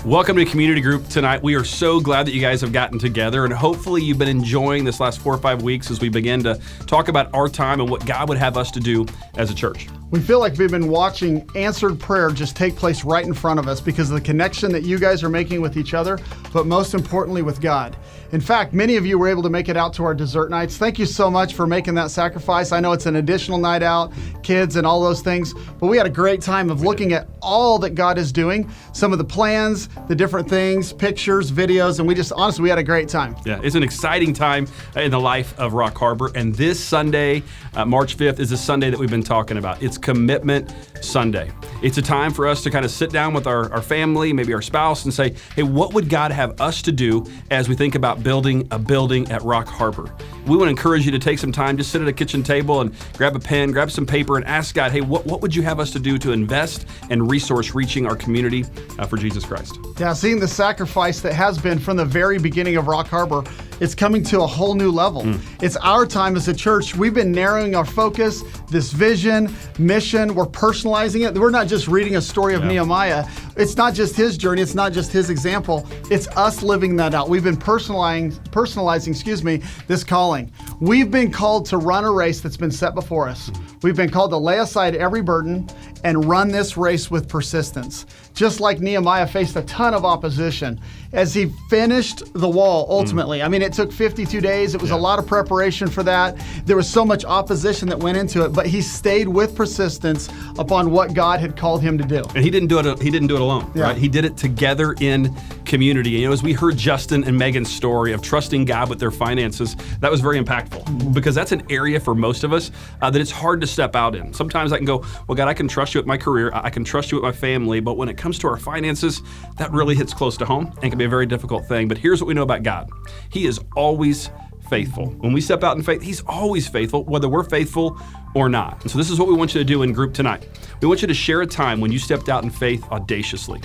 Welcome to Community Group tonight. We are so glad that you guys have gotten together, and hopefully you've been enjoying this last 4 or 5 weeks as we begin to talk about our time and what God would have us to do as a church. We feel like we've been watching answered prayer just take place right in front of us because of the connection that you guys are making with each other, but most importantly with God. In fact, many of you were able to make it out to our dessert nights. Thank you so much for making that sacrifice. I know it's an additional night out, kids and all those things, but we had a great time of looking at all that God is doing, some of the plans, the different things, pictures, videos, and we had a great time. Yeah, it's an exciting time in the life of Rock Harbor, and this Sunday, March 5th, is the Sunday that we've been talking about. It's Commitment Sunday. It's a time for us to kind of sit down with our family, maybe our spouse, and say, hey, what would God have us to do as we think about building a building at Rock Harbor? We want to encourage you to take some time, just sit at a kitchen table and grab a pen, grab some paper, and ask God, hey, what would you have us to do to invest and resource reaching our community for Jesus Christ? Yeah, seeing the sacrifice that has been from the very beginning of Rock Harbor, it's coming to a whole new level. It's our time as a church. We've been narrowing our focus, this vision, mission, we're personalizing it. We're not just reading a story of Nehemiah. It's not just his journey, it's not just his example, it's us living that out. We've been personalizing, this calling. We've been called to run a race that's been set before us. We've been called to lay aside every burden and run this race with persistence. Just like Nehemiah faced a ton of opposition as he finished the wall ultimately. I mean, it took 52 days. It was a lot of preparation for that. There was so much opposition that went into it, but he stayed with persistence upon what God had called him to do. And he didn't do it alone, right? He did it together in community. You know, as we heard Justin and Megan's story of trusting God with their finances, that was very impactful because that's an area for most of us that it's hard to step out in. Sometimes I can go, well, God, I can trust you with my career. I can trust you with my family. But when it comes to our finances, that really hits close to home and can be a very difficult thing. But here's what we know about God. He is always faithful. When we step out in faith, he's always faithful, whether we're faithful or not. And so this is what we want you to do in group tonight. We want you to share a time when you stepped out in faith audaciously.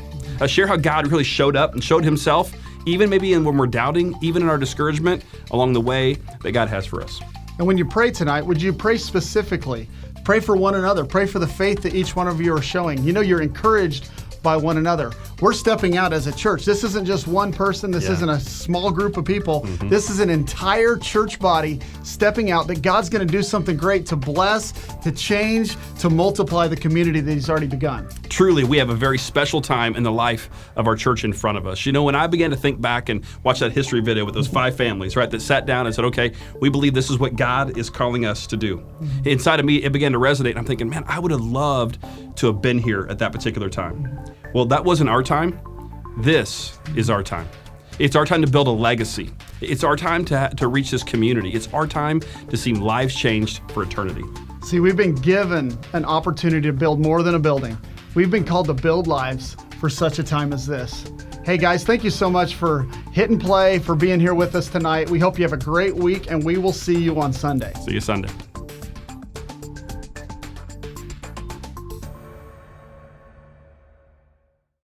Share how God really showed up and showed himself, even maybe when we're doubting, even in our discouragement, along the way that God has for us. And when you pray tonight, would you pray specifically? Pray for one another. Pray for the faith that each one of you are showing. You know, you're encouraged by one another. We're stepping out as a church. This isn't just one person. This isn't a small group of people. This is an entire church body stepping out that God's going to do something great to bless, to change, to multiply the community that he's already begun. Truly, we have a very special time in the life of our church in front of us. You know, when I began to think back and watch that history video with those 5 families, right, that sat down and said, okay, we believe this is what God is calling us to do. Inside of me, it began to resonate. And I'm thinking, man, I would have loved to have been here at that particular time. Well, that wasn't our time. This is our time. It's our time to build a legacy. It's our time to reach this community. It's our time to see lives changed for eternity. See, we've been given an opportunity to build more than a building. We've been called to build lives for such a time as this. Hey guys, thank you so much for hitting play, for being here with us tonight. We hope you have a great week, and we will see you on Sunday. See you Sunday.